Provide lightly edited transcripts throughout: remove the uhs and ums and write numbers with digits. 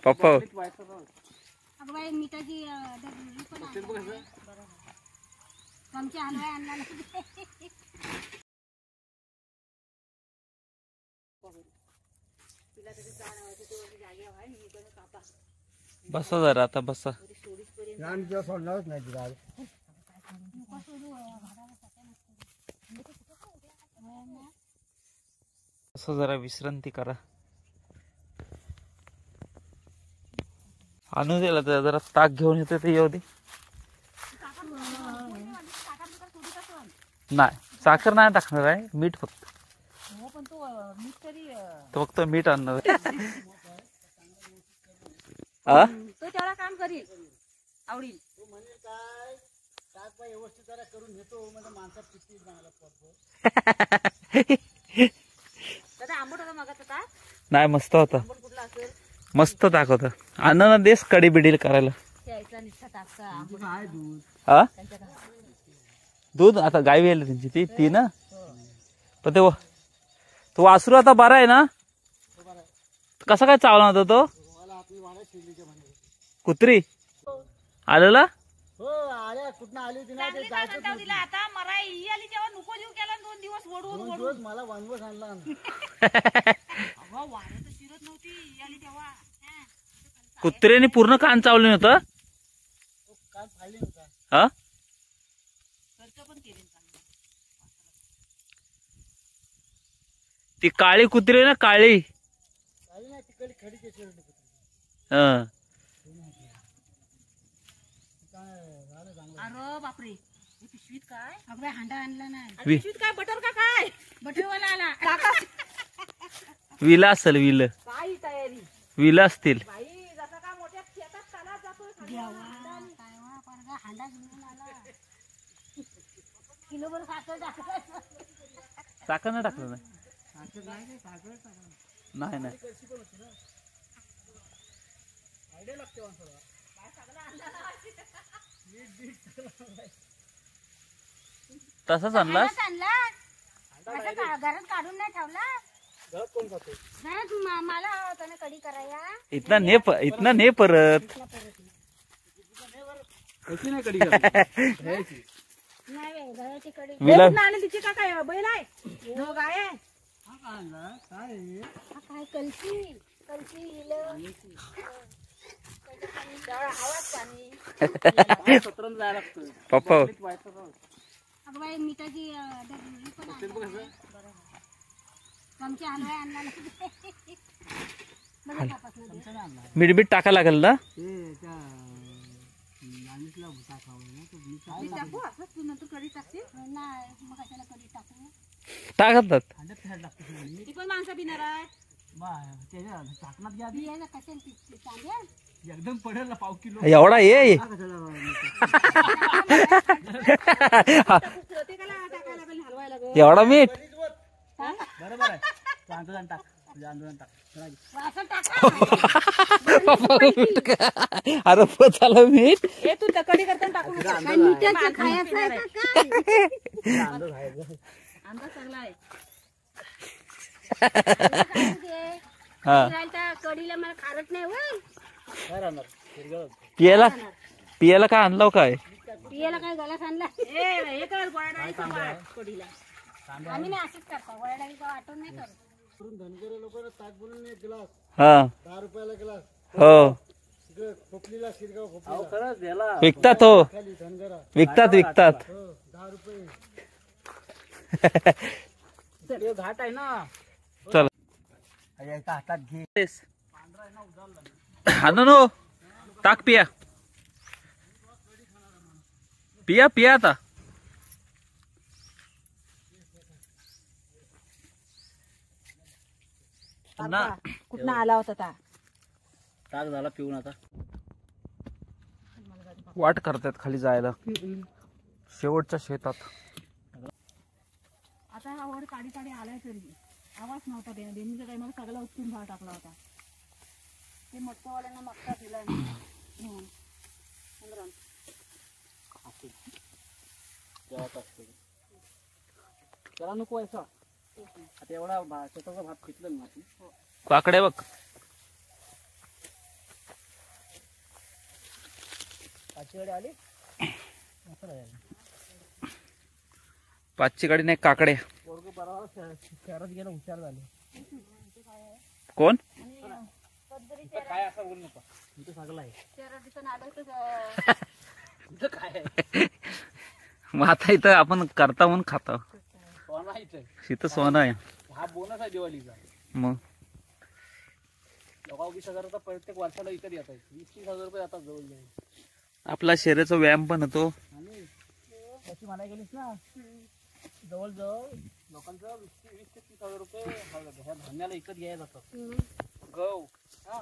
पप्पा बसा जरा आता बसा. असं जरा विश्रांती करा. आणू दिला तर जरा ताक घेऊन येते ते येऊ दे. नाही साखर नाही टाकणार आहे, मीठ फक्त. तो फक्त मीठ आणणार. तो त्याला काम करील आवडील. नाही मस्त होता, मस्त ताक होता. आणा देस कडी बिडील करायला. हा दूध आता गाय वेल त्यांची ती ना. पण तो वासरू आता बरा आहे ना. कसा काय चावला होता तो कुत्री आलेला. हो आल्या कुठं आली होती ना. आता मरा ही आली तेव्हा नको जीव केला. 2 दिवस ओढून मला वनवस आणला. शिरत नव्हती आली तेव्हा. कुत्र्याने पूर्ण कान चावले होतं. कान फाडले होता. हा पण केले ती काळी कुत्री ना. काळी ना तिकडे खडी केस. हा अरे बापरे पिशवीत काय. अगं हांडा आणला नाही. पिशवीत काय बटर का काय. बटरवाला आला. विला असेल. विल काय तयारी विला असतील. बाई जसा का मोठ्या शेतात चालत जातो. हांडा घेऊन आला. किलोभर साखर टाकलं. साखर नाही टाकलं. नाही नाही तसाच आणला. घरात काढून नाही ठेवला. घरात कोण खातो. मला त्याने कडी करायला. इतना ने परत. कशी नाही कडी नाही घराची कडी. विला तिची का काय बैल आहे. गाय आहे. काय कलसी आवाज पाणी. पप्पा अगं बाई मिठाची चमचे हलवाय आणला. मीठ बीठ टाका लागेल ना. टाकू असं तू नंतर कढी टाकते. नाही मग कशाला कडी टाकू. टाकतात. ती पण माणसं पिणार आहे. एकदम पडेल ना 1/2 किलो. एवढा ये एवढा मीठ. बरोबर आहे. आंदोलन टाक. अरे पोचाला मीठ. हे तू कढी करताना टाकू नको. अंदाज चांगला आहे. कढीला मला खारट नाही होय. पियाला काय आणलं काय. पियाला काय गलास आणला. हे कर गोळ्या कढीला. आम्ही नाही असंच करतो. वडाळीचा वाटून नाही करत. धनगरे लोक ताक बनवून एक ग्लास. हा 10 रुपयाला ग्लास. हो खोपलीला शिरगाव खोपलीला विकतात. हो खाली धनगरा विकतात 10 रुपये. घाट आहे ना. चल हातात घे. नो ताक पिया आता. कुठं आला होता ताक झाला पिऊन. आता वाट करतात खाली जायला शेवटच्या शेतात. आता हा वर काडी आलाय तरी आवाज नव्हता. बेनीचा काही मला सगळा उचलून भाव टाकला होता. ते मटकावाल्यांना मक्का दिला. त्याला नको व्हायचा. आता एवढा शेताचा भात पिकलं ना. काकडे बघ गाडी आली पाचची गाडी नाही, काकड्या. पोरग बरोबर शहरात गेलं हुशार झाले. कोण? काय असं बोलू नका, इथं सगळं आहे. इथं काय आहे? मग आता इथं आपण करता म्हणून खाता. सोनं आहे इथं. इथं सोनं आहे. हा बोनस आहे दिवाळीचा. मग लोका 20,000 प्रत्येक वर्षाला विकत येत आहे. 20-30,000 रुपये आता जवळ जाईल. आपला शरीराचा व्यायाम पण होतो. आणि त्याची म्हणाय गेलीस ना, जवळजवळ लोकांचं 20 ते 30,000 रुपये ह्या धान्याला विकत घ्यायला जातात. गहू, हा,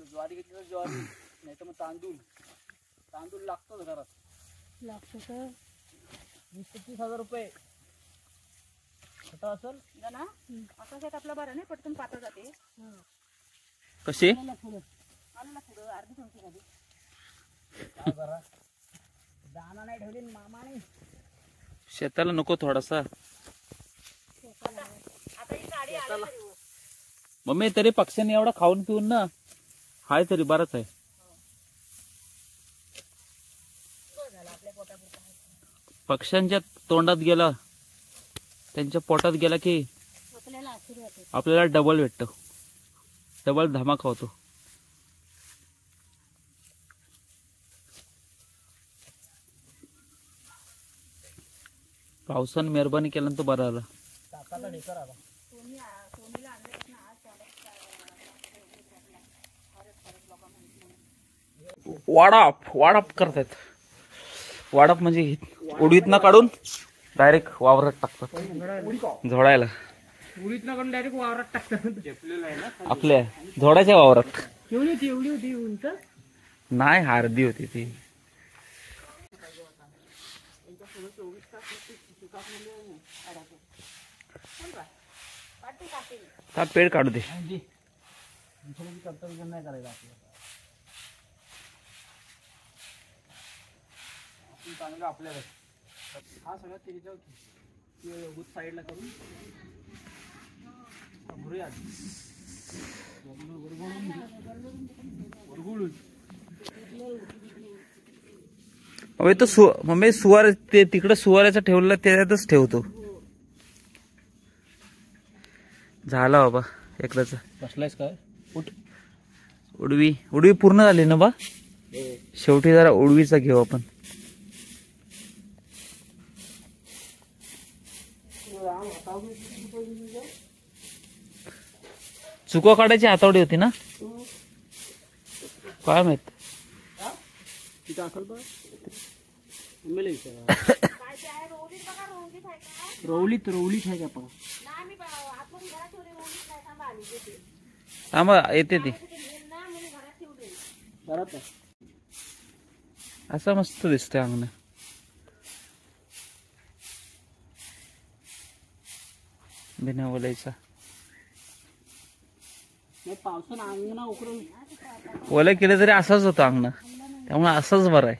ज्वारी घेतली तर ज्वारी, नाही तर मग तांदूळ लागतोच घरात. लागतो तर 20 ते 30,000 रुपये आता असेल ना. आता शेत आपलं बरं नाही, पटकन पातळ जाते. कशी? आलं ना पुढं अर्धी चमची झाली. काय करा, दाना नाही ठेवली मामाने. शेताला नको थोडासा. आता ही साडी आली तरी हो. मम्मी तरी पक्ष्यांनी एवढा खाऊन पिऊन ना हाय तरी बरंच आहे. पक्ष्यांच्या तोंडात गेला, त्यांच्या पोटात गेला की आपल्याला आशीर्वाद होतो. आपल्याला डबल भेटतो, डबल धमाका होतो. पावसानं मेहरबानी केल्यानंतर बरं आलं. काकाचा ढेकर आला. वाडाप करतायत. वाडाप म्हणजे उडवीत ना काढून डायरेक्ट वावरात टाकतात झोडायला. उडीत ना कडून डायरेक्ट वावरात टाकतात. आपल्या झोडाच्या वावरात. एवढी होती उंच. नाही, हार्दी होती ती. हा पेड काढू दे. कर्तव्य नाही करायचं आपल्याला. चांगलं आपल्याला हा सगळं त्याच्यावर साईडला करून भरूया. मम्मी सुवार ते तिकडे सुवाऱ्याचं ठेवलं त्याच्यातच ठेवतो. झाला बाबा एकदाच. बसलायस काय? उडवी पूर्ण झाली ना बा. शेवटी जरा उडवीचा घेऊ आपण. चुका काढायची हातावडी होती ना, काय माहित. तिथं असेल तर रवलीत आहे का पण. थांबा येते ती. असं मस्त दिसतंय अंगण. बिना ओलायचा. पावसानं अंगणा उकरून ओलं केलं तरी असंच होतं अंगण, त्यामुळे असंच बरं आहे.